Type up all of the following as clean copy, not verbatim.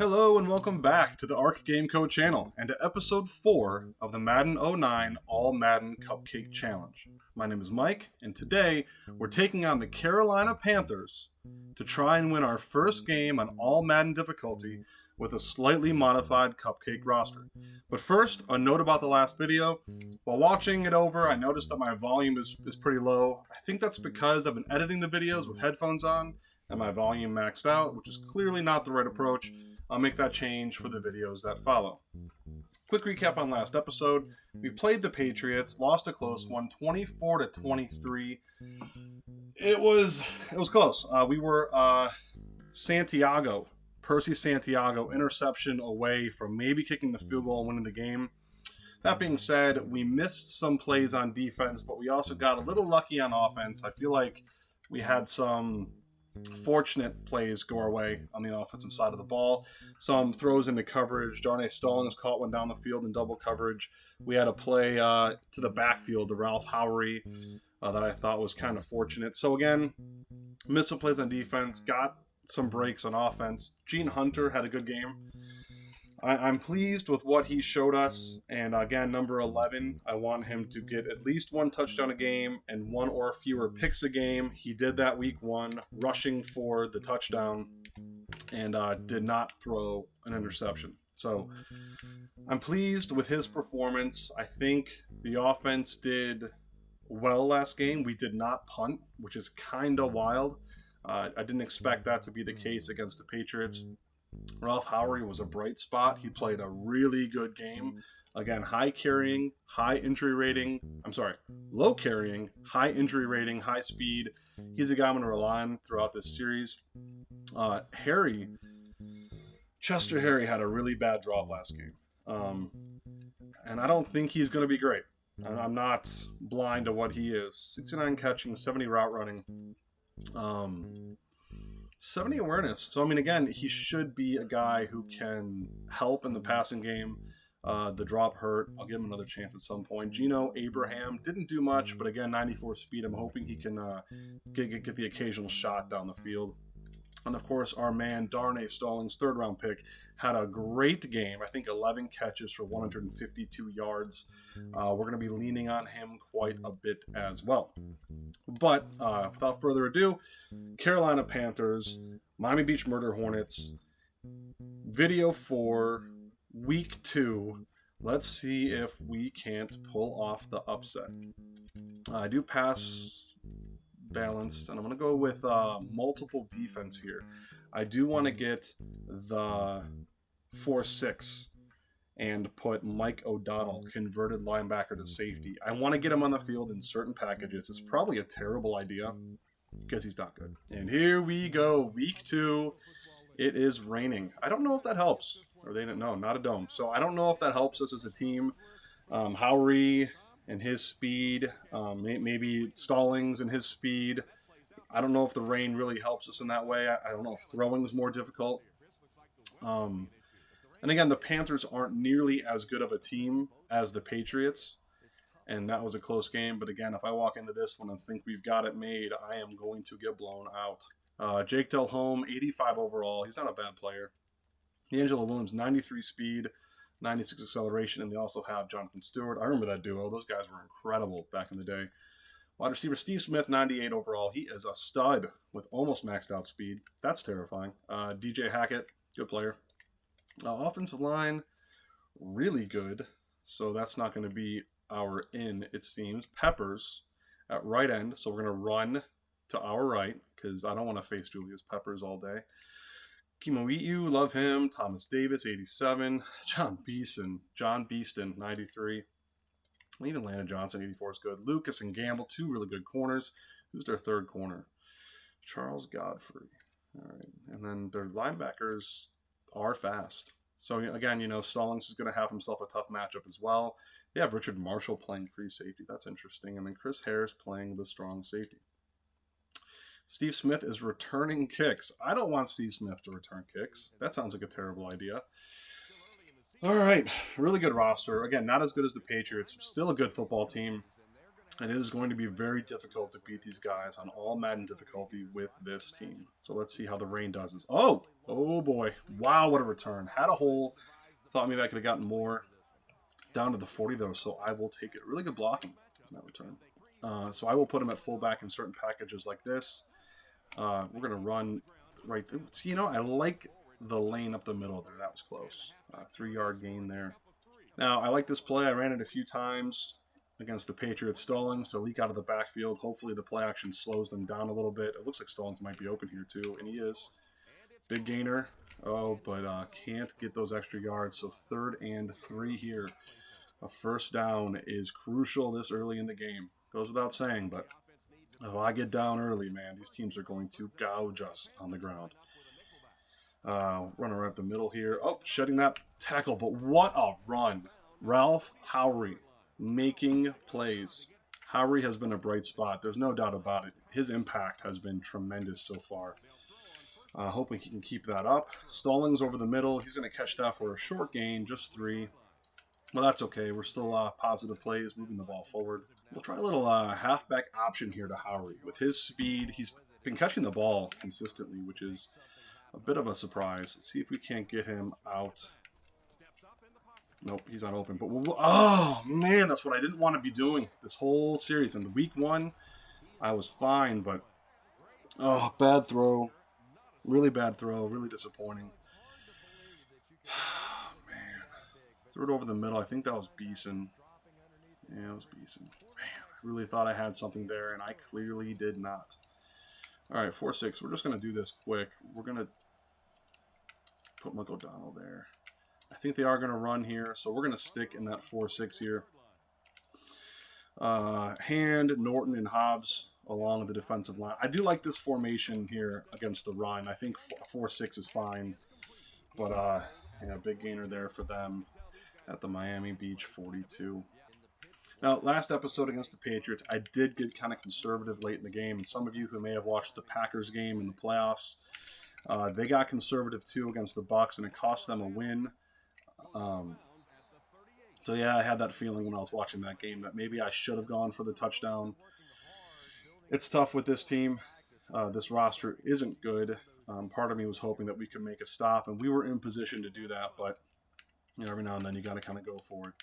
Hello and welcome back to the Arc Game Code channel and to episode 4 of the Madden 09 All-Madden Cupcake Challenge. My name is Mike, and today we're taking on the Carolina Panthers to try and win our first game on All-Madden difficulty with a slightly modified Cupcake roster. But first, a note about the last video. While watching it over, I noticed that my volume is pretty low. I think that's because I've been editing the videos with headphones on and my volume maxed out, which is clearly not the right approach. I'll make that change for the videos that follow. Quick recap on last episode. We played the Patriots, lost a close one, 24-23. It was close. We were Percy Santiago interception away from maybe kicking the field goal and winning the game. That being said, we missed some plays on defense, but we also got a little lucky on offense. I feel like we had some fortunate plays go our way on the offensive side of the ball. Some throws into coverage. Darnay Stallings caught one down the field in double coverage. We had a play to the backfield to Ralph Howery that I thought was kind of fortunate. So again, missed some plays on defense, got some breaks on offense. Gene Hunter had a good game. I'm pleased with what he showed us, and again, number 11, I want him to get at least one touchdown a game and one or fewer picks a game. He did that week 1, rushing for the touchdown, and did not throw an interception. So I'm pleased with his performance. I think the offense did well last game. We did not punt, which is kind of wild. I didn't expect that to be the case against the Patriots. Ralph Howery was a bright spot. He played a really good game. Again, low carrying, high injury rating, high speed. He's a guy I'm going to rely on throughout this series. Chester Harry had a really bad drop last game. And I don't think he's going to be great. I'm not blind to what he is. 69 catching, 70 route running. 70 awareness. So, I mean, again, he should be a guy who can help in the passing game. The drop hurt. I'll give him another chance at some point. Gino Abraham didn't do much, but again, 94 speed. I'm hoping he can get the occasional shot down the field. And, of course, our man, Darnay Stallings, third-round pick, had a great game. I think 11 catches for 152 yards. We're going to be leaning on him quite a bit as well. But without further ado, Carolina Panthers, Miami Beach Murder Hornets, video for week 2. Let's see if we can't pull off the upset. I do pass balanced, and I'm going to go with multiple defense here. I do want to get the 4-6 and put Mike O'Donnell, converted linebacker, to safety. I want to get him on the field in certain packages. It's probably a terrible idea because he's not good. And here we go, week 2. It is raining. I don't know if that helps. Or they didn't know, not a dome. So I don't know if that helps us as a team. Howery and his speed, maybe Stallings and his speed. I don't know if the rain really helps us in that way. I don't know if throwing is more difficult. And again, the Panthers aren't nearly as good of a team as the Patriots, and that was a close game. But again, if I walk into this one and think we've got it made, I am going to get blown out. Jake Delhomme, 85 overall. He's not a bad player. D'Angelo Williams, 93 speed, 96 acceleration, and they also have Jonathan Stewart. I remember that duo. Those guys were incredible back in the day. Wide receiver Steve Smith, 98 overall. He is a stud with almost maxed out speed. That's terrifying. DJ Hackett, good player. Offensive line, really good. So that's not going to be our in, it seems. Peppers at right end. So we're going to run to our right because I don't want to face Julius Peppers all day. Kimoiu, love him. Thomas Davis, 87. John Beeston, 93. Even Landon Johnson, 84 is good. Lucas and Gamble, 2 really good corners. Who's their third corner? Charles Godfrey. All right. And then their linebackers are fast. So, again, Stallings is going to have himself a tough matchup as well. They have Richard Marshall playing free safety. That's interesting. And then Chris Harris playing the strong safety. Steve Smith is returning kicks. I don't want Steve Smith to return kicks. That sounds like a terrible idea. All right, really good roster. Again, not as good as the Patriots. Still a good football team. And it is going to be very difficult to beat these guys on all Madden difficulty with this team. So let's see how the rain does this. Oh boy. Wow, what a return. Had a hole. Thought maybe I could have gotten more. Down to the 40 though, so I will take it. Really good blocking in that return. So I will put him at fullback in certain packages like this. We're going to run right there. See, I like the lane up the middle there. That was close. 3-yard gain there. Now, I like this play. I ran it a few times against the Patriots. Stallings to leak out of the backfield. Hopefully the play action slows them down a little bit. It looks like Stallings might be open here too, and he is. Big gainer. Oh, but can't get those extra yards. So 3rd and 3 here. A first down is crucial this early in the game. Goes without saying, but if I get down early, man, these teams are going to gouge us on the ground. Running right up the middle here. Oh, shedding that tackle, but what a run. Ralph Howery making plays. Howery has been a bright spot. There's no doubt about it. His impact has been tremendous so far. Hoping he can keep that up. Stallings over the middle. He's going to catch that for a short gain, just 3. Well, that's okay. We're still positive plays, moving the ball forward. We'll try a little halfback option here to Howery. With his speed, he's been catching the ball consistently, which is a bit of a surprise. Let's see if we can't get him out. Nope, he's not open. But oh, man, that's what I didn't want to be doing this whole series. In the week 1, I was fine, but oh, bad throw. Really bad throw. Really disappointing. Threw it over the middle. I think that was Beeson. Yeah, it was Beeson. Man, I really thought I had something there, and I clearly did not. All right, 4-6. We're just going to do this quick. We're going to put McO'Donnell there. I think they are going to run here, so we're going to stick in that 4-6 here. Hand, Norton, and Hobbs along the defensive line. I do like this formation here against the run. I think 4-6 is fine, but yeah, big gainer there for them at the Miami Beach 42. Now, last episode against the Patriots, I did get kind of conservative late in the game, and some of you who may have watched the Packers game in the playoffs, they got conservative too against the Bucs, and it cost them a win. So yeah, I had that feeling when I was watching that game that maybe I should have gone for the touchdown. It's tough with this team. This roster isn't good. Part of me was hoping that we could make a stop, and we were in position to do that, but every now and then you got to kind of go for it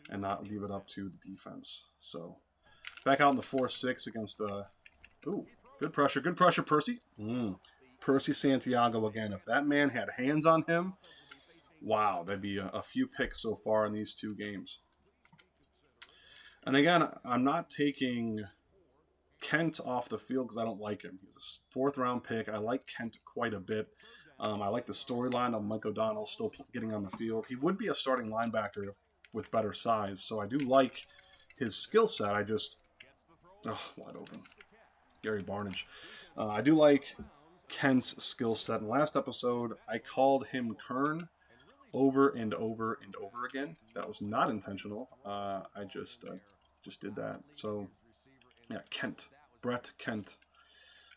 and not leave it up to the defense. So back out in the 4-6 against ooh, good pressure, Percy. Percy Santiago again. If that man had hands on him, wow, that'd be a few picks so far in these 2 games. And again, I'm not taking Kent off the field because I don't like him. He's a 4th-round pick. I like Kent quite a bit. I like the storyline of Mike O'Donnell still getting on the field. He would be a starting linebacker with better size, so I do like his skill set. I just, wide open. Gary Barnage. I do like Kent's skill set. In the last episode, I called him Kern over and over and over again. That was not intentional. I just did that. So, yeah, Kent. Brett Kent.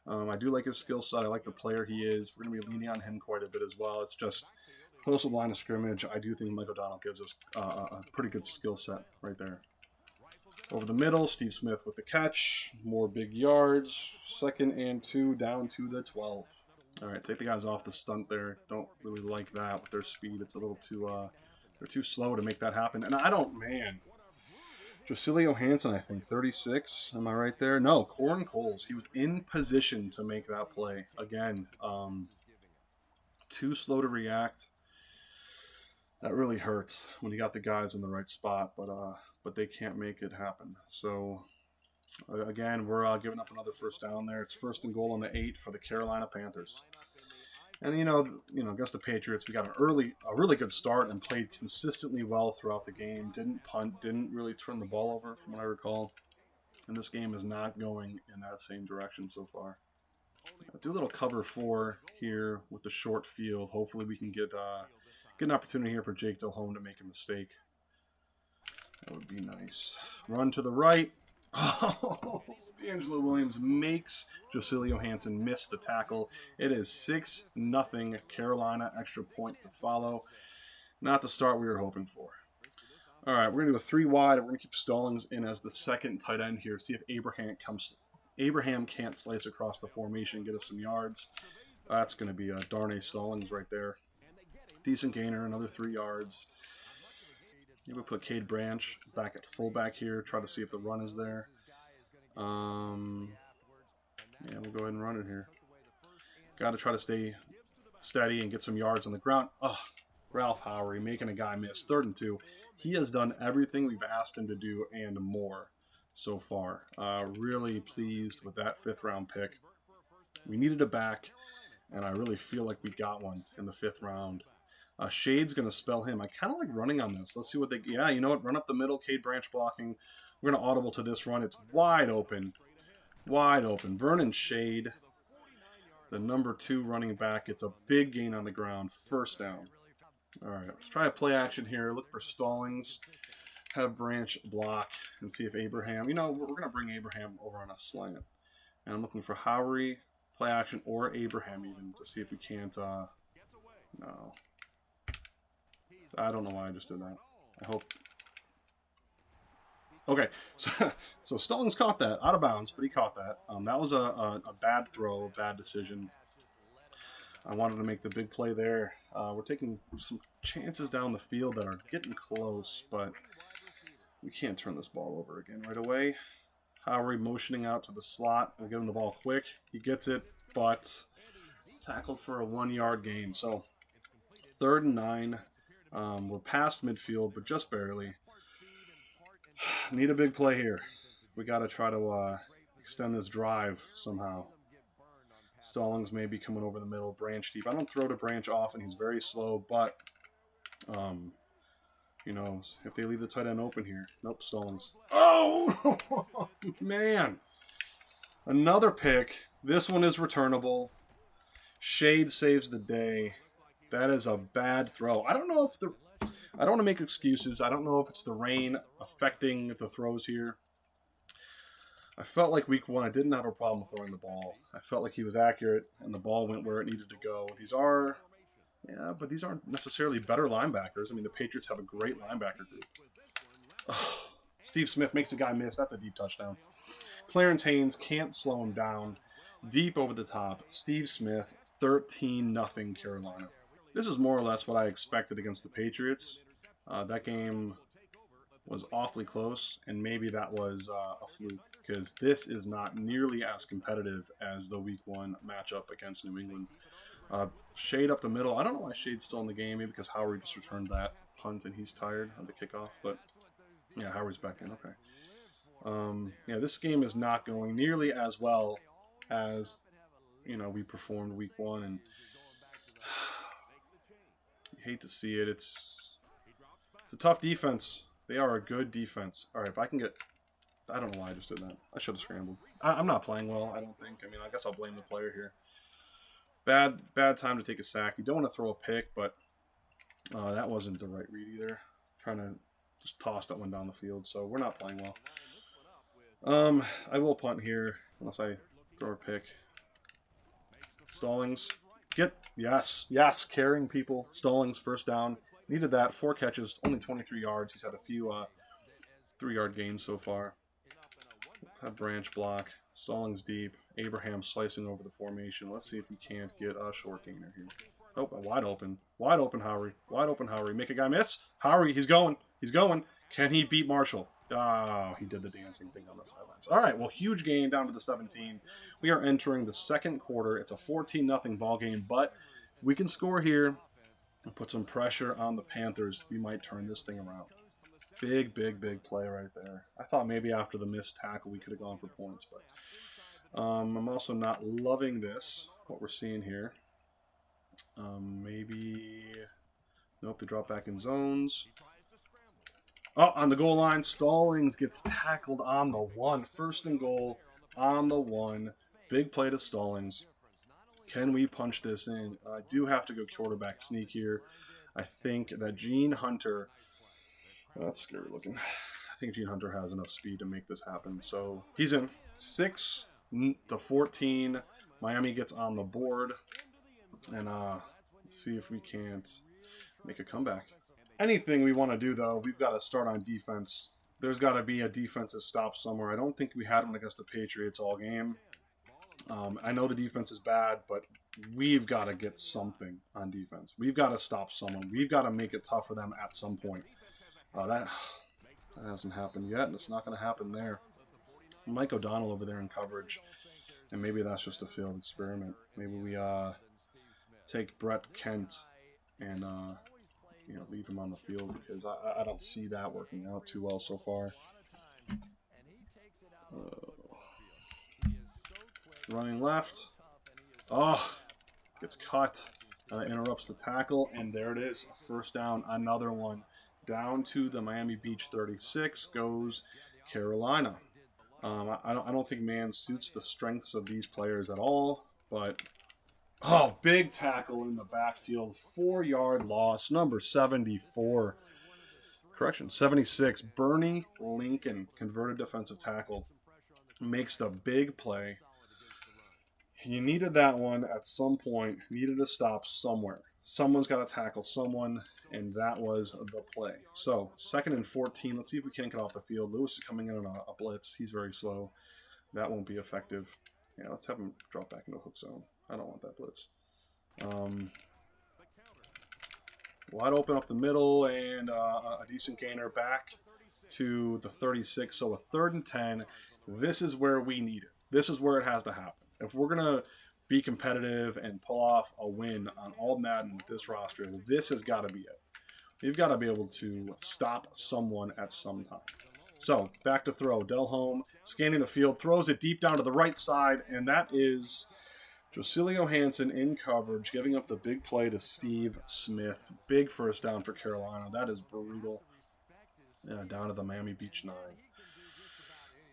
I do like his skill set. I like the player he is. We're going to be leaning on him quite a bit as well. It's just close to the line of scrimmage. I do think Mike O'Donnell gives us a pretty good skill set right there. Over the middle, Steve Smith with the catch. More big yards. 2nd and 2 down to the 12. All right, take the guys off the stunt there. Don't really like that with their speed. It's a little too, they're too slow to make that happen. And I don't, man. Josilio Hansen, I think, 36. Am I right there? No, Corin Coles. He was in position to make that play. Again, too slow to react. That really hurts when you got the guys in the right spot, but they can't make it happen. So, again, we're giving up another first down there. It's 1st and goal on the 8 for the Carolina Panthers. And, against the Patriots, we got a really good start and played consistently well throughout the game. Didn't punt, didn't really turn the ball over, from what I recall. And this game is not going in that same direction so far. I'll do a little cover 4 here with the short field. Hopefully we can get an opportunity here for Jake Delhomme to make a mistake. That would be nice. Run to the right. Oh, D'Angelo Williams makes Josilio Hansen miss the tackle. It is 6-0 Carolina, extra point to follow. Not the start we were hoping for. All right, we're going to go 3 wide. We're going to keep Stallings in as the second tight end here. See if Abraham can't slice across the formation and get us some yards. That's going to be a Darnay Stallings right there. Decent gainer, another 3 yards. Maybe we'll put Cade Branch back at fullback here. Try to see if the run is there. Yeah, we'll go ahead and run it here. Got to try to stay steady and get some yards on the ground. Oh, Ralph Howery making a guy miss. 3rd and 2. He has done everything we've asked him to do and more so far. Really pleased with that 5th round pick. We needed a back, and I really feel like we got one in the 5th round. Shade's going to spell him. I kind of like running on this. Let's see what they... Yeah, you know what? Run up the middle. Cade Branch blocking. We're going to audible to this run. It's wide open. Wide open. Vernon Shade, the number 2 running back. It's a big gain on the ground. 1st down. All right, let's try a play action here. Look for Stallings. Have Branch block and see if Abraham... You know, we're going to bring Abraham over on a slant. And I'm looking for Howery, play action, or Abraham even to see if we can't... No. I don't know why I just did that. I hope... Okay, so Stallings caught that. Out of bounds, but he caught that. That was a bad throw, a bad decision. I wanted to make the big play there. We're taking some chances down the field that are getting close, but we can't turn this ball over again right away. Howery motioning out to the slot. We'll give him the ball quick. He gets it, but tackled for a 1-yard gain. So 3rd and 9. We're past midfield, but just barely. Need a big play here. We got to try to extend this drive somehow. Stallings may be coming over the middle, Branch deep. I don't throw to Branch often. He's very slow, but, you know, if they leave the tight end open here. Nope, Stallings. Oh, man. Another pick. This one is returnable. Shade saves the day. That is a bad throw. I don't know if I don't want to make excuses. I don't know if it's the rain affecting the throws here. I felt like week 1, I didn't have a problem throwing the ball. I felt like he was accurate, and the ball went where it needed to go. These are, yeah, but these aren't necessarily better linebackers. I mean, the Patriots have a great linebacker group. Oh, Steve Smith makes a guy miss. That's a deep touchdown. Clarence Haynes can't slow him down. Deep over the top. Steve Smith, 13-0 Carolina. This is more or less what I expected against the Patriots. That game was awfully close, and maybe that was a fluke, because this is not nearly as competitive as the Week 1 matchup against New England. Shade up the middle. I don't know why Shade's still in the game, maybe because Howery just returned that punt and he's tired of the kickoff, but yeah, Howery's back in. Okay. Yeah, this game is not going nearly as well as, you know, we performed Week 1, and you hate to see it. It's a tough defense. They are a good defense. All right, if I can get... I don't know why I just did that. I should have scrambled. I'm not playing well, I don't think. I mean, I guess I'll blame the player here. Bad time to take a sack. You don't want to throw a pick, but that wasn't the right read either. Trying to just toss that one down the field, so we're not playing well. I will punt here unless I throw a pick. Stallings. Yes, carrying people. Stallings, 1st down. Needed that. 4 catches, only 23 yards. He's had a few 3-yard gains so far. Have Branch block. Stallings deep. Abraham slicing over the formation. Let's see if we can't get a short gainer here. Oh, wide open. Wide open, Howery. Wide open, Howery. Make a guy miss. Howery, he's going. He's going. Can he beat Marshall? Oh, he did the dancing thing on the sidelines. All right, well, huge gain down to the 17. We are entering the 2nd quarter. It's a 14-0 ball game, but if we can score here and put some pressure on the Panthers, we might turn this thing around. Big play right there. I thought maybe after the missed tackle we could have gone for points, but I'm also not loving this, what we're seeing here. Maybe... Nope, they drop back in zones. Oh, on the goal line, Stallings gets tackled on the 1. 1st and goal on the 1. Big play to Stallings. Can we punch this in? I do have to go quarterback sneak here. I think that Gene Hunter... That's scary looking. I think Gene Hunter has enough speed to make this happen. So he's in. 6-14. Miami gets on the board. And let's see if we can't make a comeback. Anything we want to do, though, we've got to start on defense. There's got to be a defensive stop somewhere. I don't think we had one against the Patriots all game. I know the defense is bad, but we've got to get something on defense. We've got to stop someone. We've got to make it tough for them at some point. That hasn't happened yet, and it's not going to happen there. Mike O'Donnell over there in coverage, and maybe that's just a failed experiment. Maybe we take Brett Kent and leave him on the field, because I don't see that working out too well so far. Running left. Oh, gets cut. Interrupts the tackle, and there it is. First down, another one. Down to the Miami Beach 36 goes Carolina. I don't think man suits the strengths of these players at all, but big tackle in the backfield, 4-yard loss, number 74. Correction, 76. Bernie Lincoln, converted defensive tackle, makes the big play. You needed that one at some point. Needed to stop somewhere. Someone's got to tackle someone, and that was the play. So, 2nd and 14. Let's see if we can't get off the field. Lewis is coming in on a blitz. He's very slow. That won't be effective. Yeah, let's have him drop back into a hook zone. I don't want that blitz. Wide open up the middle, and a decent gainer back to the 36. So, a 3rd and 10. This is where we need it. This is where it has to happen. If we're going to be competitive and pull off a win on All-Madden with this roster, this has got to be it. We've got to be able to stop someone at some time. So, back to throw. Delhomme, scanning the field, throws it deep down to the right side, and that is Josilio Hansen in coverage, giving up the big play to Steve Smith. Big first down for Carolina. That is brutal. Down to the Miami Beach 9.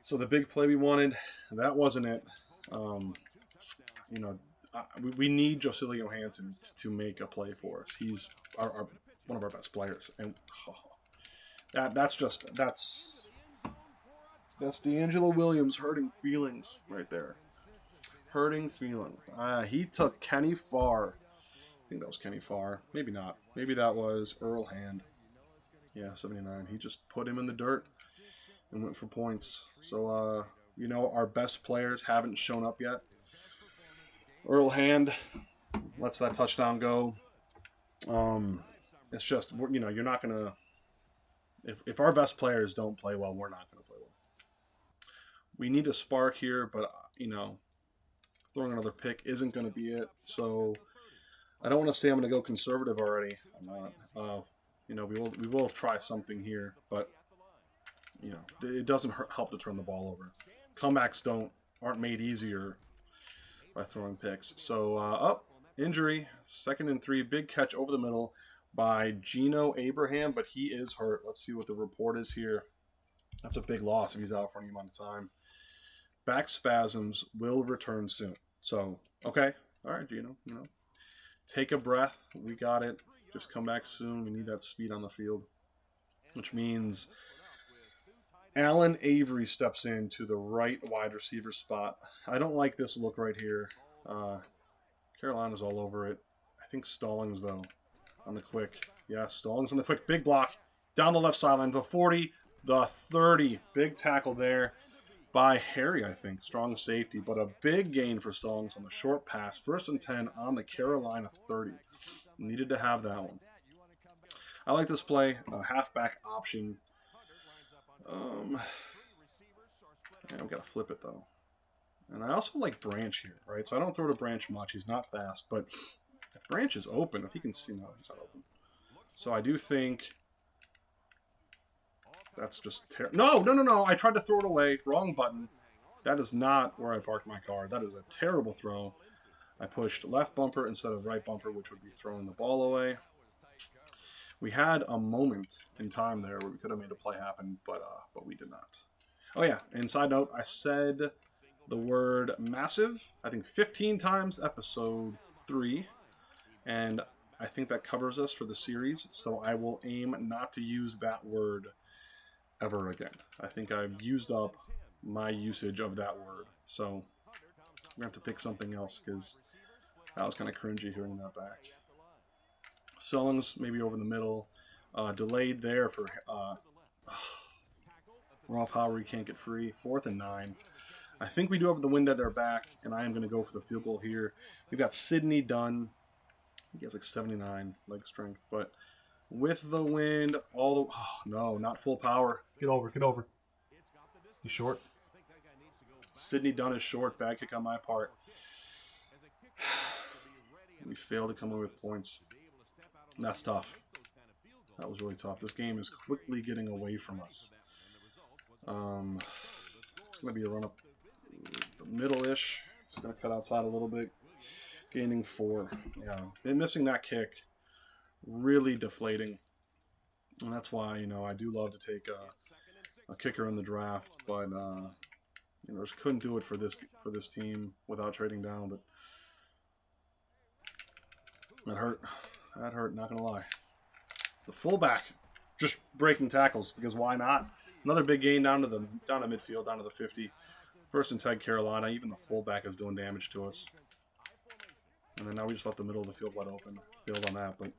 So, the big play we wanted, that wasn't it. We need Josilio Hansen to make a play for us. He's one of our best players, and that's D'Angelo Williams hurting feelings right there. Hurting feelings. He took Kenny Farr. I think that was Kenny Farr. Maybe not. Maybe that was Earl Hand. Yeah, 79. He just put him in the dirt and went for points. So, our best players haven't shown up yet. Earl Hand lets that touchdown go. It's just, you're not going to... If our best players don't play well, we're not going to play well. We need a spark here, but, throwing another pick isn't going to be it. So, I don't want to say I'm going to go conservative already. I'm not. We will try something here, but, it doesn't help to turn the ball over. Comebacks aren't made easier by throwing picks. So, injury, 2nd and 3, big catch over the middle by Geno Abraham, but he is hurt. Let's see what the report is here. That's a big loss if he's out for any amount of time. Back spasms, will return soon. So, okay. All right, Geno, take a breath. We got it. Just come back soon. We need that speed on the field, which means Allen Avery steps into the right wide receiver spot. I don't like this look right here. Carolina's all over it. I think Stallings, though, on the quick. Yeah, Stallings on the quick. Big block. Down the left sideline. The 40, the 30. Big tackle there by Harry, I think. Strong safety, but a big gain for Stallings on the short pass. 1st and 10 on the Carolina 30. Needed to have that one. I like this play. A halfback option. I've got to flip it, though. And I also like Branch here, right? So I don't throw to Branch much. He's not fast. But if Branch is open, if he can see, no, he's not open. So I do think that's just terrible. No. I tried to throw it away. Wrong button. That is not where I parked my car. That is a terrible throw. I pushed left bumper instead of right bumper, which would be throwing the ball away. We had a moment in time there where we could have made a play happen, but we did not. Oh, yeah, and side note, I said the word massive, I think 15 times, episode 3, and I think that covers us for the series, so I will aim not to use that word ever again. I think I've used up my usage of that word, so I'm going to have to pick something else, because that was kind of cringy hearing that back. Stallings maybe over the middle. Delayed there for Ralph Howard can't get free. 4th and 9. I think we do have the wind at our back, and I am going to go for the field goal here. We've got Sidney Dunn. He has like 79 leg strength, but with the wind, oh no, not full power. Get over, get over. He's short. Sidney Dunn is short. Bad kick on my part. We failed to come away with points. That's tough. That was really tough. This game is quickly getting away from us. It's going to be a run up the middle-ish. It's going to cut outside a little bit. Gaining 4. Yeah, been missing that kick. Really deflating. And that's why, you know, I do love to take a kicker in the draft, but you know, just couldn't do it for this team without trading down. But that hurt. That hurt. Not gonna lie. The fullback just breaking tackles because why not? Another big gain down to midfield, down to the 50. 1st and 10 Carolina. Even the fullback is doing damage to us. And then now we just left the middle of the field wide open. Failed on that, but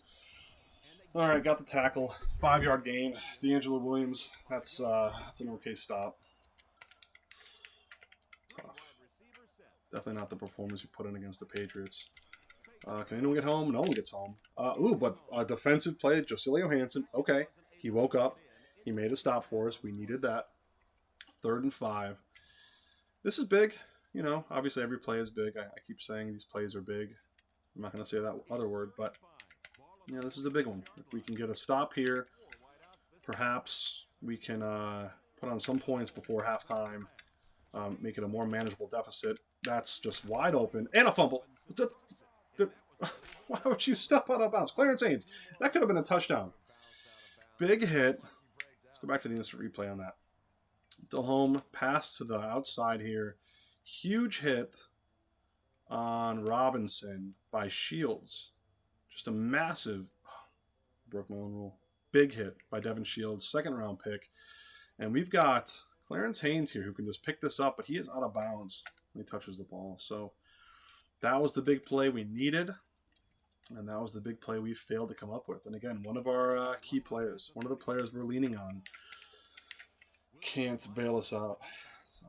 all right, got the tackle. 5-yard gain. D'Angelo Williams. That's an okay stop. Tough. Definitely not the performance we put in against the Patriots. Can anyone get home? No one gets home. But a defensive play. Josilio Hansen. Okay, he woke up. He made a stop for us. We needed that. 3rd and 5. This is big. You know, obviously every play is big. I keep saying these plays are big. I'm not going to say that other word, but yeah, this is a big one. If we can get a stop here, perhaps we can put on some points before halftime, make it a more manageable deficit. That's just wide open. And a fumble. Why would you step out of bounds? Clarence Haynes. That could have been a touchdown. Big hit. Let's go back to the instant replay on that. Delhomme pass to the outside here. Huge hit on Robinson by Shields. Just a massive, broke my own rule. Big hit by Devin Shields, 2nd round pick. And we've got Clarence Haynes here who can just pick this up, but he is out of bounds when he touches the ball. So that was the big play we needed. And that was the big play we failed to come up with. And again, one of our key players, one of the players we're leaning on, can't bail us out. So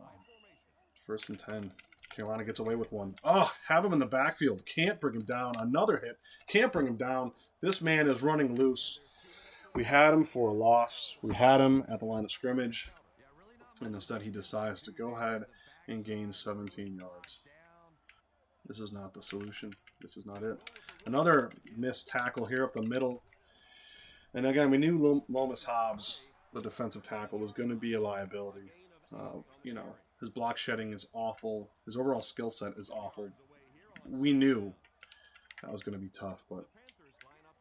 1st and 10. Carolina gets away with one. Oh, have him in the backfield. Can't bring him down. Another hit. Can't bring him down. This man is running loose. We had him for a loss. We had him at the line of scrimmage. And instead he decides to go ahead and gain 17 yards. This is not the solution. This is not it. Another missed tackle here up the middle. And again, we knew Lomas Hobbs, the defensive tackle, was going to be a liability. You know, his block shedding is awful. His overall skill set is awful. We knew that was going to be tough, but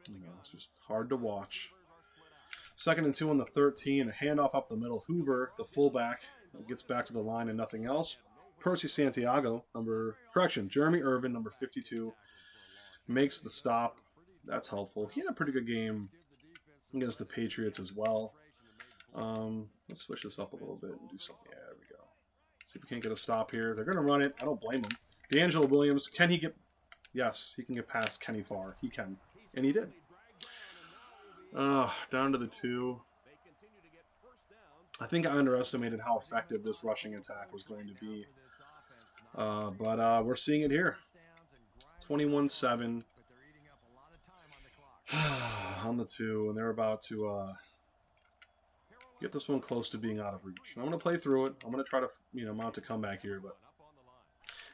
you know, it's just hard to watch. 2nd and 2 on the 13. A handoff up the middle. Hoover, the fullback, gets back to the line and nothing else. Percy Santiago, Jeremy Irvin, number 52, makes the stop. That's helpful. He had a pretty good game against the Patriots as well. Let's switch this up a little bit and do something. Yeah, there we go. See if we can't get a stop here. They're going to run it. I don't blame them. D'Angelo Williams, can he get... Yes, he can get past Kenny Farr. He can. And he did. Down to the 2. I think I underestimated how effective this rushing attack was going to be. But we're seeing it here. 21-7 on the 2, and they're about to get this one close to being out of reach. I'm going to play through it. I'm going to try to, you know, mount a comeback here, but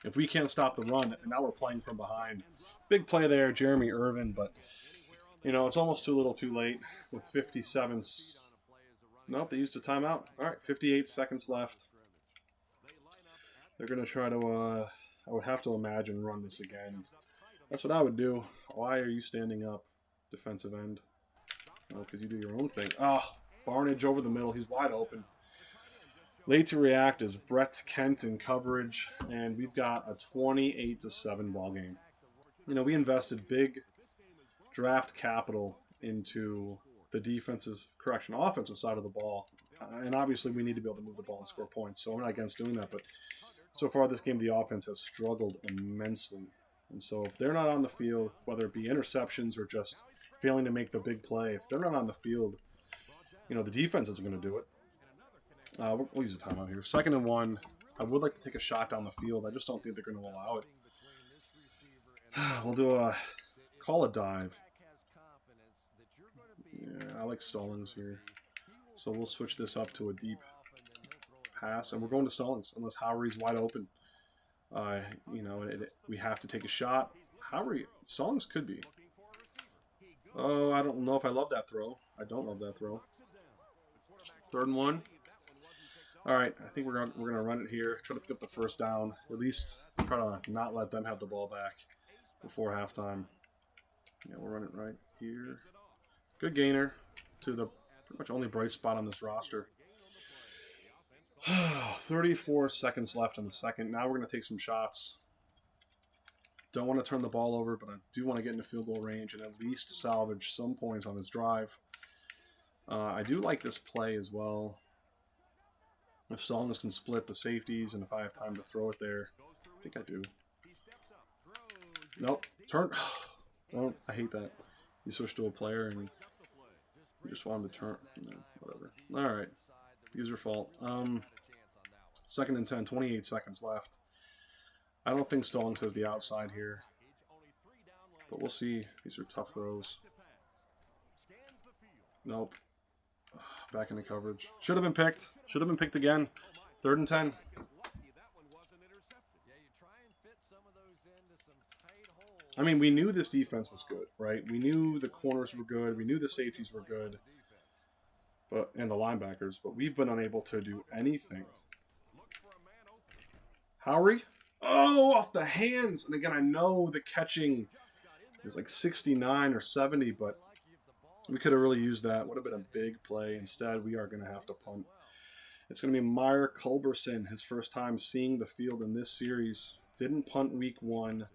if we can't stop the run, and now we're playing from behind. Big play there, Jeremy Irvin, but, you know, it's almost too little too late with 57. Nope, they used a timeout. All right, 58 seconds left. They're going to try to, I would have to imagine, run this again. That's what I would do. Why are you standing up, defensive end? Oh, because you do your own thing. Oh, Barnage over the middle. He's wide open. Late to react is Brett Kent in coverage, and we've got a 28-7 ball game. You know, we invested big draft capital into the offensive side of the ball. And obviously we need to be able to move the ball and score points. So I'm not against doing that. But so far this game, the offense has struggled immensely. And so if they're not on the field, whether it be interceptions or just failing to make the big play, if they're not on the field, you know, the defense isn't going to do it. We'll use a timeout here. 2nd and 1. I would like to take a shot down the field. I just don't think they're going to allow it. We'll do call a dive. Yeah, I like Stallings here. So we'll switch this up to a deep pass, and we're going to Stallings unless Howery's wide open. You know, we have to take a shot. Stallings could be. Oh, I don't know if I love that throw. I don't love that throw. 3rd and 1. All right, I think we're gonna run it here. Try to pick up the 1st down. At least try to not let them have the ball back before halftime. Yeah, we'll run it right here. Good gainer to the pretty much only bright spot on this roster. 34 seconds left in the 2nd. Now we're going to take some shots. Don't want to turn the ball over, but I do want to get into field goal range and at least salvage some points on this drive. I do like this play as well. If Stallings can split the safeties and if I have time to throw it there. I think I do. Nope. Turn. Oh, I hate that. You switch to a player and you just want him to turn. Whatever. All right. User fault. 2nd and 10. 28 seconds left. I don't think Stallings has the outside here. But we'll see. These are tough throws. Nope. Back into coverage. Should have been picked. Should have been picked again. 3rd and 10. I mean, we knew this defense was good, right? We knew the corners were good. We knew the safeties were good. And the linebackers. But we've been unable to do anything. Howery? Oh, off the hands. And again, I know the catching is like 69 or 70, but we could have really used that. Would have been a big play. Instead, we are going to have to punt. It's going to be Meyer Culberson, his first time seeing the field in this series. Didn't punt week 1,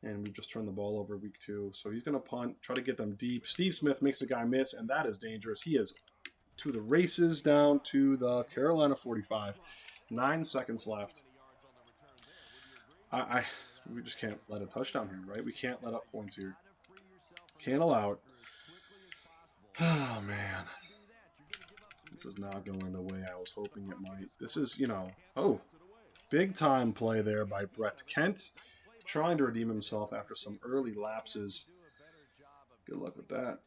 and we just turned the ball over week 2. So he's going to punt, try to get them deep. Steve Smith makes a guy miss, and that is dangerous. He is to the races down to the Carolina 45. 9 seconds left. We just can't let a touchdown here, right? We can't let up points here. Can't allow it. Oh, man. This is not going the way I was hoping it might. This is, you know, big time play there by Brett Kent. Trying to redeem himself after some early lapses. Good luck with that.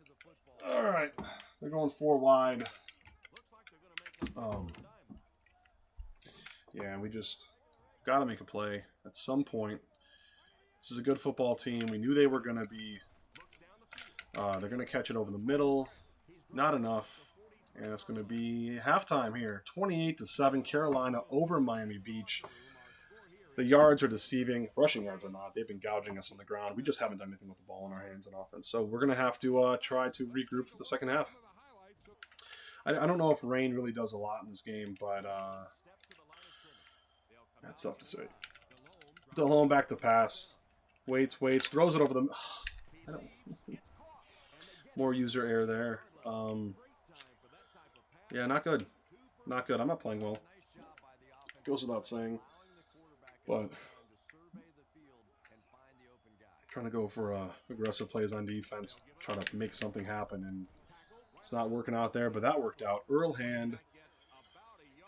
All right. They're going 4 wide. Yeah, we just got to make a play at some point. This is a good football team. We knew they were going to be. They're going to catch it over the middle. Not enough. And it's going to be halftime here. 28-7, Carolina over Miami Beach. The yards are deceiving. Rushing yards are not. They've been gouging us on the ground. We just haven't done anything with the ball in our hands in offense. So we're going to have to try to regroup for the second half. I don't know if rain really does a lot in this game, but that's tough to say. Delhomme back to pass. Waits, throws it over the... More user error there. Yeah, not good. Not good. I'm not playing well. Goes without saying. But trying to go for aggressive plays on defense, trying to make something happen, and it's not working out there, but that worked out. Earl Hand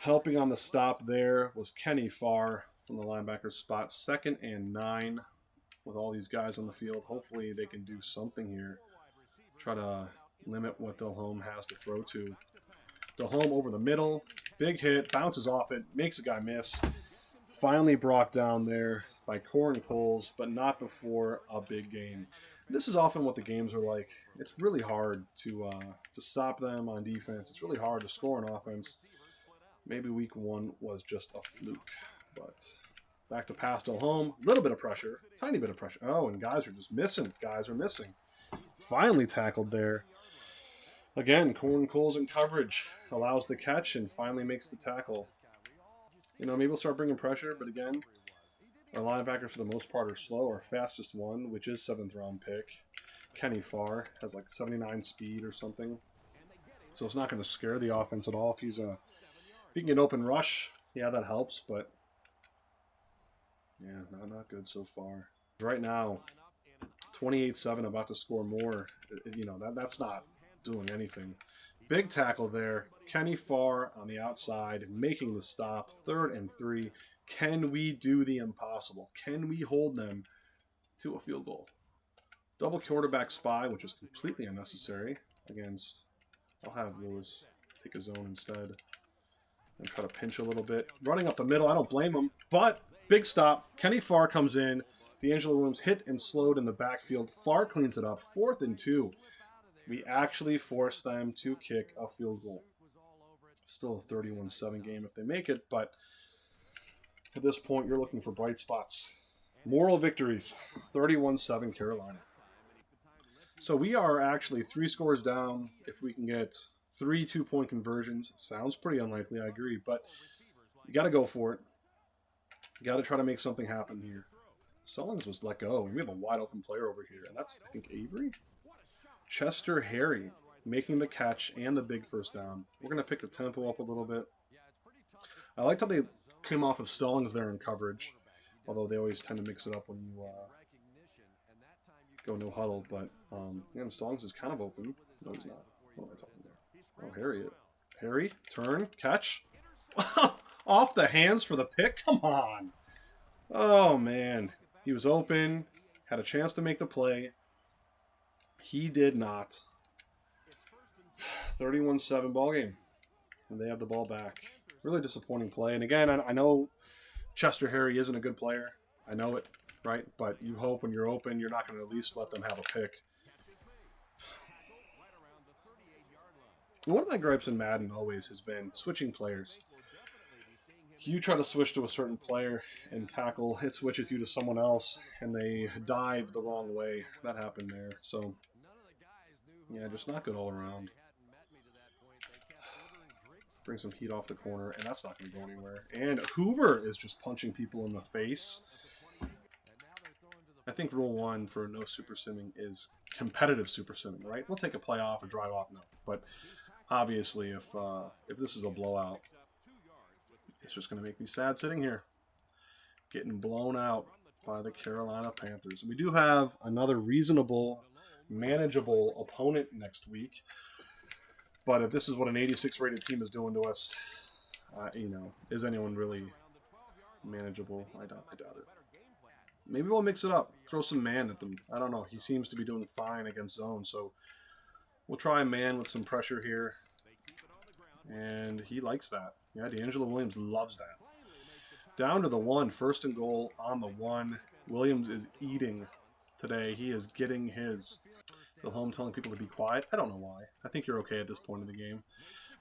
helping on the stop there was Kenny Farr from the linebacker spot. 2nd and 9 with all these guys on the field. Hopefully they can do something here. Try to limit what Delhomme has to throw to. Delhomme over the middle. Big hit. Bounces off it. Makes a guy miss. Finally brought down there by Corin Coles, but not before a big game. This is often what the games are like. It's really hard to stop them on defense. It's really hard to score on offense. Maybe week 1 was just a fluke. But back to pass Delhomme. A little bit of pressure. Tiny bit of pressure. Oh, and guys are just missing. Guys are missing. Finally tackled there. Again, Corin Coles in coverage. Allows the catch and finally makes the tackle. You know, maybe we'll start bringing pressure, but again, our linebackers for the most part are slow. Our fastest one, which is 7th round pick, Kenny Farr, has like 79 speed or something. So it's not going to scare the offense at all. If he can get open rush, yeah, that helps, but yeah, not good so far. Right now, 28-7, about to score more. You know, that's not doing anything. Big tackle there. Kenny Farr on the outside, making the stop. 3rd and 3. Can we do the impossible? Can we hold them to a field goal? Double quarterback spy, which is completely unnecessary against... I'll have Lewis take a zone instead and try to pinch a little bit. Running up the middle, I don't blame him, but big stop. Kenny Farr comes in. D'Angelo Williams hit and slowed in the backfield. Farr cleans it up. 4th and 2. We actually force them to kick a field goal. Still a 31-7 game if they make it, but at this point, you're looking for bright spots. Moral victories. 31-7 Carolina. So we are actually 3 scores down. If we can get 3 2-point conversions, sounds pretty unlikely, I agree, but you got to go for it. You got to try to make something happen here. Stallings was let go, and we have a wide open player over here, and that's, I think, Avery? Chester Harry making the catch and the big first down. We're going to pick the tempo up a little bit. I liked how they came off of Stallings there in coverage, although they always tend to mix it up when you go no huddle, but again, Stallings is kind of open. No, he's not. What am I talking there? Oh, Harry. Harry, turn, catch. Off the hands for the pick? Come on. Oh, man. He was open, had a chance to make the play. He did not. 31-7 ball game, and they have the ball back. Really disappointing play. And again, I know Chester Harry isn't a good player. I know it, right? But you hope when you're open, you're not going to at least let them have a pick. One of my gripes in Madden always has been switching players. You try to switch to a certain player and tackle, it switches you to someone else, and they dive the wrong way. That happened there. So, yeah, just not good all around. Bring some heat off the corner, and that's not going to go anywhere. And Hoover is just punching people in the face. I think rule 1 for no super simming is competitive super simming, right? We'll take a play off or drive off, no. But obviously, if this is a blowout, it's just going to make me sad sitting here, getting blown out by the Carolina Panthers. We do have another reasonable, manageable opponent next week. But if this is what an 86 rated team is doing to us, you know, is anyone really manageable? I doubt it. Maybe we'll mix it up. Throw some man at them. I don't know. He seems to be doing fine against zone, so we'll try man with some pressure here. And he likes that. Yeah, D'Angelo Williams loves that. Down to the 1, 1st and goal on the 1. Williams is eating today. He is getting his. Still home telling people to be quiet. I don't know why. I think you're okay at this point in the game.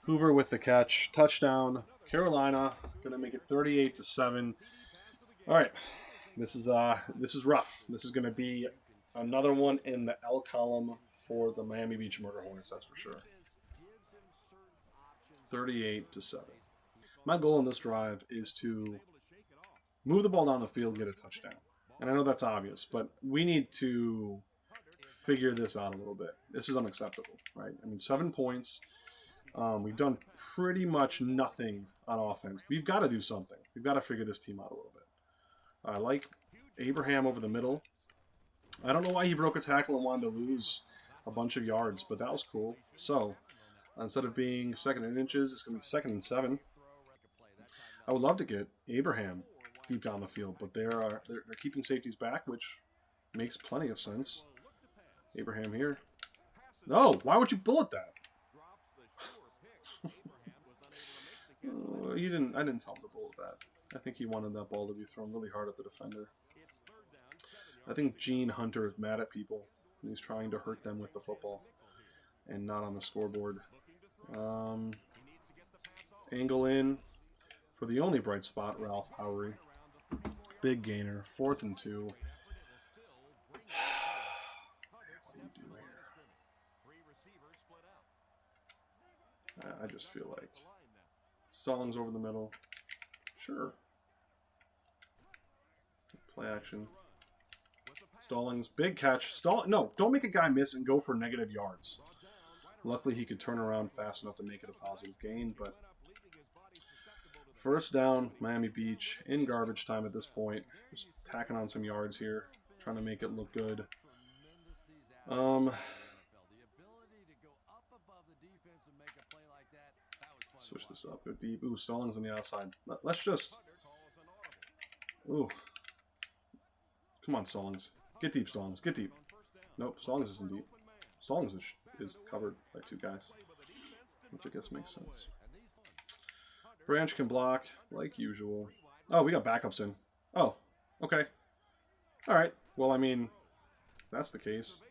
Hoover with the catch. Touchdown. Carolina going to make it 38-7. All right. This is rough. This is going to be another one in the L column for the Miami Beach Murder Hornets, that's for sure. 38-7. My goal in this drive is to move the ball down the field and get a touchdown. And I know that's obvious, but we need to figure this out a little bit. This is unacceptable, right? I mean, 7 points. We've done pretty much nothing on offense. We've got to do something. We've got to figure this team out a little bit. I like Abraham over the middle. I don't know why he broke a tackle and wanted to lose a bunch of yards, but that was cool. So, instead of being 2nd and inches, it's going to be 2nd and 7. I would love to get Abraham deep down the field, but they're keeping safeties back, which makes plenty of sense. Abraham here. No, why would you bullet that? I didn't tell him to bullet that. I think he wanted that ball to be thrown really hard at the defender. I think Gene Hunter is mad at people. And he's trying to hurt them with the football and not on the scoreboard. Angle in for the only bright spot, Ralph Howery. Big gainer, 4th and 2. What do you do here? I just feel like Stallings over the middle. Sure. Play action. Stallings, big catch. No, don't make a guy miss and go for negative yards. Luckily, he could turn around fast enough to make it a positive gain, but 1st down, Miami Beach, in garbage time at this point. Just tacking on some yards here. trying to make it look good. Switch this up. Go deep. Ooh, Stallings on the outside. Let's just... Ooh. Come on, Stallings. Get deep, Stallings. Get deep. Nope, Stallings isn't deep. Stallings is covered by 2 guys. Which I guess makes sense. Branch can block, like usual. Oh, we got backups in. Oh, okay. Alright. Well, I mean, if that's the case.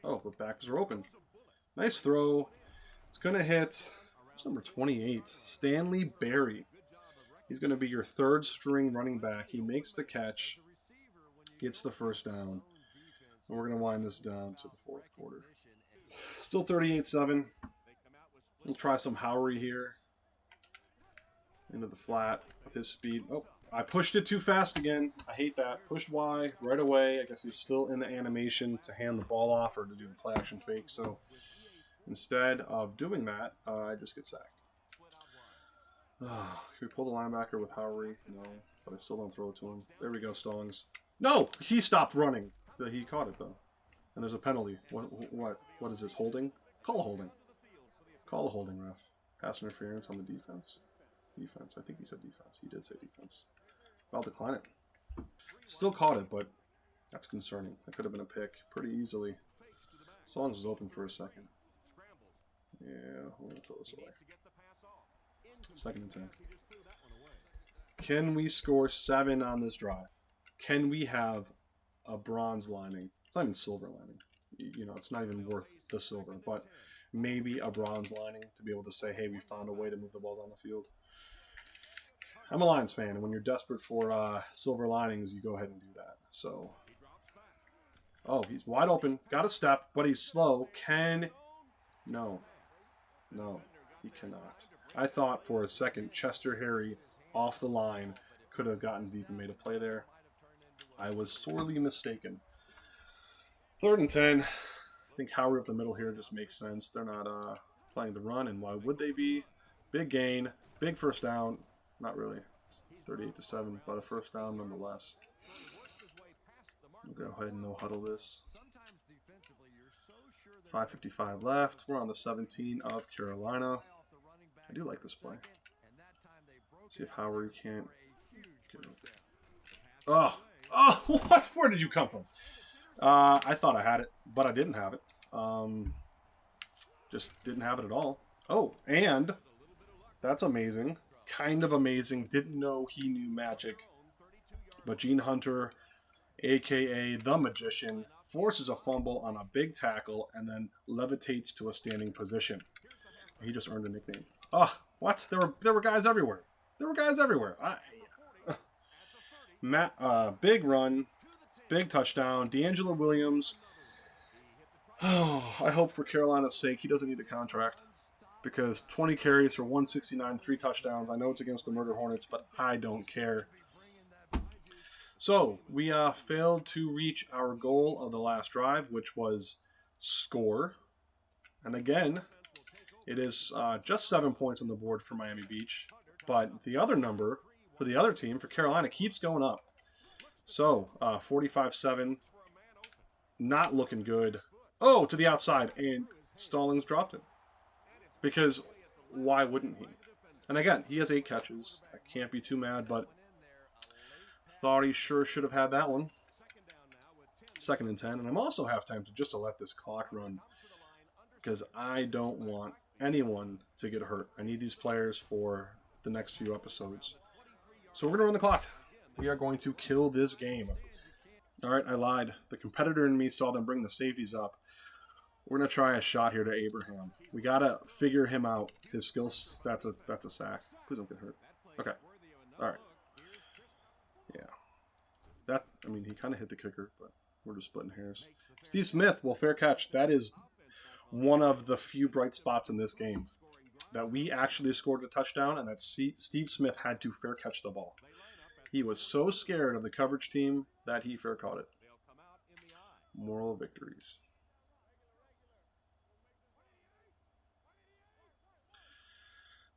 Oh, the backs are open. Nice throw. It's going to hit... Who's number 28? Stanley Berry. He's going to be your 3rd string running back. He makes the catch. Gets the first down. And we're going to wind this down to the 4th quarter. Still 38-7. We'll try some Howery here. Into the flat with his speed. Oh, I pushed it too fast again. I hate that. Pushed Y right away. I guess he's still in the animation to hand the ball off or to do the play action fake. So instead of doing that, I just get sacked. Can we pull the linebacker with Howery? No, but I still don't throw it to him. There we go, Stallings. No! He stopped running. He caught it, though. And there's a penalty. What is this, holding? Call a holding. Call a holding, ref. Pass interference on the defense. Defense. I think he said defense. He did say defense. I'll decline it. Still caught it, but that's concerning. That could have been a pick pretty easily. Stallings was open for a second. Yeah, we're going to throw this away. 2nd and 10. Can we score 7 on this drive? Can we have a bronze lining? It's not even silver lining. You know, it's not even worth the silver, but maybe a bronze lining to be able to say, hey, we found a way to move the ball down the field. I'm a Lions fan, and when you're desperate for silver linings, you go ahead and do that. So, oh, he's wide open. Got a step, but he's slow. No, he cannot. I thought for a second Chester Harry off the line could have gotten deep and made a play there. I was sorely mistaken. 3rd and 10. I think Howery up the middle here just makes sense. They're not playing the run, and why would they be? Big gain, big first down. Not really. It's 38-7, but a first down nonetheless. We'll go ahead and no huddle this. 5:55 left. We're on the 17 of Carolina. I do like this play. See if Howery can't get it. Oh, what? Where did you come from? I thought I had it, but I didn't have it. Just didn't have it at all. Oh, and that's amazing. Kind of amazing. Didn't know he knew magic. But Gene Hunter, a.k.a. the Magician, forces a fumble on a big tackle and then levitates to a standing position. He just earned a nickname. Oh, what? There were guys everywhere. There were guys everywhere. Big run. Big touchdown. D'Angelo Williams. Oh, I hope for Carolina's sake he doesn't need a contract. Because 20 carries for 169, 3 touchdowns. I know it's against the Murder Hornets, but I don't care. So, we failed to reach our goal of the last drive, which was score. And again, it is just 7 points on the board for Miami Beach. But the other number for the other team, for Carolina, keeps going up. So, 45-7. Not looking good. Oh, to the outside. And Stallings dropped it. Because why wouldn't he? And again, he has 8 catches. I can't be too mad, but thought he sure should have had that one. 2nd and 10. And I'm also half tempted just to let this clock run. Because I don't want anyone to get hurt. I need these players for the next few episodes. So we're going to run the clock. We are going to kill this game. Alright, I lied. The competitor in me saw them bring the safeties up. We're going to try a shot here to Abraham. We got to figure him out. His skills, that's a sack. Please don't get hurt. Okay. All right. Yeah. I mean, he kind of hit the kicker, but we're just splitting hairs. Steve Smith, well, fair catch. That is one of the few bright spots in this game. That we actually scored a touchdown, and that Steve Smith had to fair catch the ball. He was so scared of the coverage team that he fair caught it. Moral victories.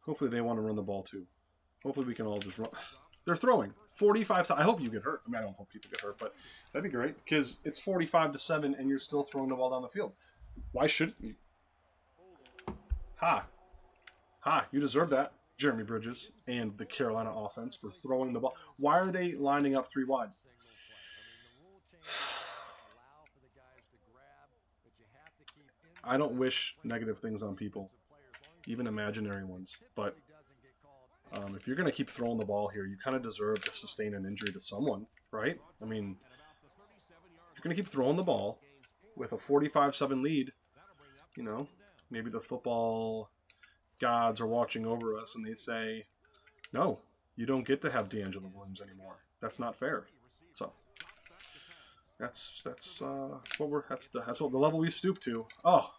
Hopefully they want to run the ball too. Hopefully we can all just run. They're throwing 45. I hope you get hurt. I mean, I don't hope people get hurt, but that'd be great because it's 45-7 and you're still throwing the ball down the field. Why shouldn't you? Ha. You deserve that, Jeremy Bridges and the Carolina offense for throwing the ball. Why are they lining up 3 wide? I don't wish negative things on people, even imaginary ones, but if you're going to keep throwing the ball here, you kind of deserve to sustain an injury to someone, right? I mean, if you're going to keep throwing the ball with a 45-7 lead, you know, maybe the football gods are watching over us and they say, no, you don't get to have D'Angelo Williams anymore. That's not fair. So that's what the level we stoop to. Oh,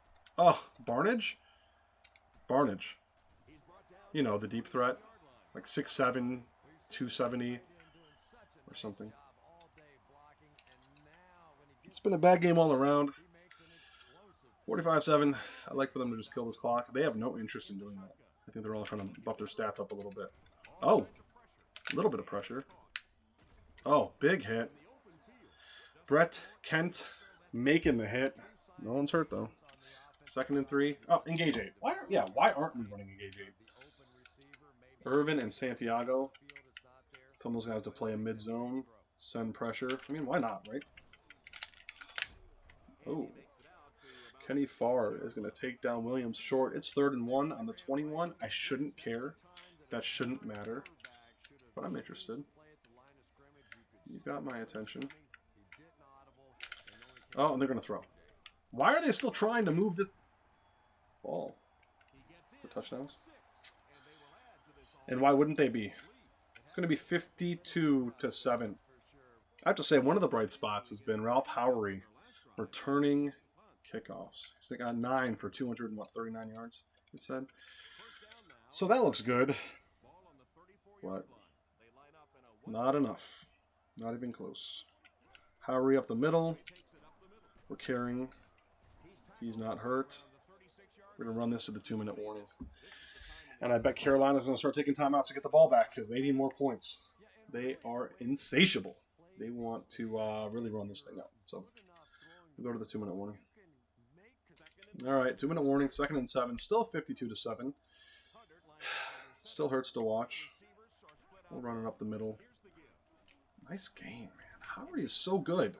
Barnage. You know, the deep threat, like 6'7", 270 or something. It's been a bad game all around. 45-7. I'd like for them to just kill this clock. They have no interest in doing that. I think they're all trying to buff their stats up a little bit. Oh, a little bit of pressure. Oh, big hit. Brett Kent making the hit. No one's hurt, though. 2nd and 3. Oh, engage 8. Why aren't we running engage 8? Irvin and Santiago. Tell those guys to play a mid-zone. Send pressure. I mean, why not, right? Oh. Kenny Farr is going to take down Williams short. It's 3rd and 1 on the 21. I shouldn't care. That shouldn't matter. But I'm interested. You got my attention. Oh, and they're going to throw. Why are they still trying to move this ball for touchdowns? And why wouldn't they be? It's going to be 52-7. I have to say, one of the bright spots has been Ralph Howery returning kickoffs. He's got 9 for 239 yards, it said. So that looks good. But not enough. Not even close. Howery up the middle. We're carrying. He's not hurt. We're going to run this to the 2-minute warning. And I bet Carolina's going to start taking timeouts to get the ball back because they need more points. They are insatiable. They want to really run this thing up. So we'll go to the 2-minute warning. All right, 2-minute warning, 2nd and 7. Still 52-7. Still hurts to watch. We're running up the middle. Nice game, man. Howery is so good.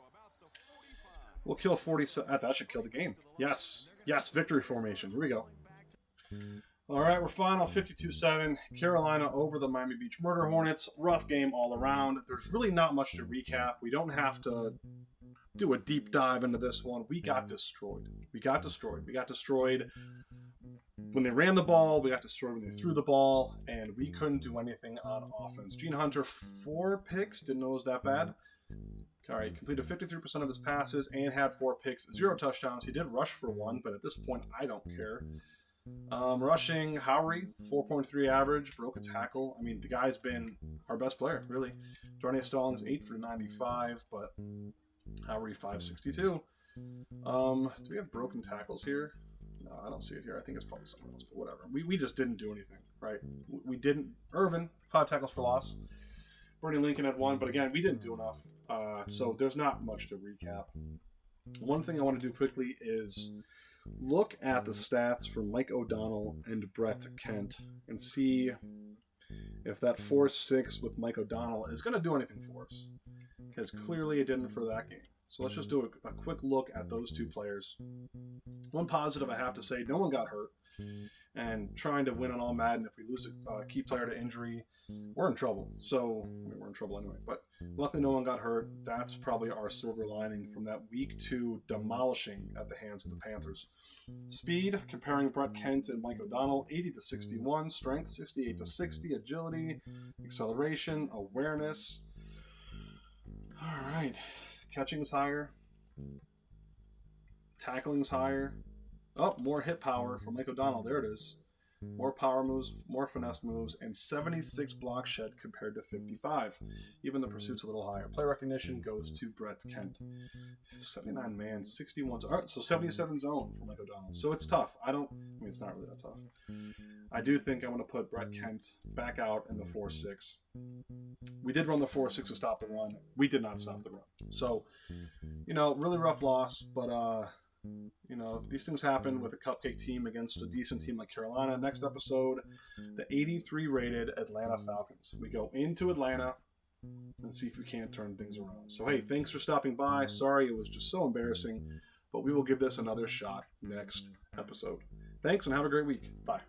We'll kill 47. That should kill the game. Yes. Yes, victory formation. Here we go. All right, we're final 52-7. Carolina over the Miami Beach Murder Hornets. Rough game all around. There's really not much to recap. We don't have to do a deep dive into this one. We got destroyed. We got destroyed when they ran the ball. We got destroyed when they threw the ball. And we couldn't do anything on offense. Gene Hunter, 4 picks. Didn't know it was that bad. All right, completed 53% of his passes and had 4 picks, 0 touchdowns. He did rush for 1, but at this point, I don't care. Rushing, Howery, 4.3 average, broke a tackle. I mean, the guy's been our best player, really. Darnay Stallings, 8 for 95, but Howery, 562. Do we have broken tackles here? No, I don't see it here. I think it's probably someone else, but whatever. We just didn't do anything, right? We didn't. Irvin, 5 tackles for loss. Bernie Lincoln had 1, but again, we didn't do enough. So there's not much to recap. One thing I want to do quickly is look at the stats for Mike O'Donnell and Brett Kent and see if that 4-6 with Mike O'Donnell is going to do anything for us. Because clearly it didn't for that game. So let's just do a quick look at those 2 players. One positive I have to say, no one got hurt. And trying to win on All-Madden, if we lose a key player to injury, we're in trouble. So, I mean, we're in trouble anyway. But luckily no one got hurt. That's probably our silver lining from that Week 2 demolishing at the hands of the Panthers. Speed, comparing Brett Kent and Mike O'Donnell, 80-61. Strength, 68-60. Agility, acceleration, awareness. All right. Catching's higher. Tackling's higher. Oh, more hit power for Mike O'Donnell. There it is. More power moves, more finesse moves, and 76 block shed compared to 55. Even the pursuit's a little higher. Play recognition goes to Brett Kent. 79 man, 61. All right, so 77 zone for Mike O'Donnell. So it's tough. I mean, it's not really that tough. I do think I'm going to put Brett Kent back out in the 4-6. We did run the 4-6 to stop the run. We did not stop the run. So, really rough loss, but, these things happen with a cupcake team against a decent team like Carolina. Next episode, the 83 rated Atlanta Falcons. We go into Atlanta and see if we can't turn things around. So, hey, thanks for stopping by. Sorry, it was just so embarrassing, but we will give this another shot next episode. Thanks and have a great week. Bye.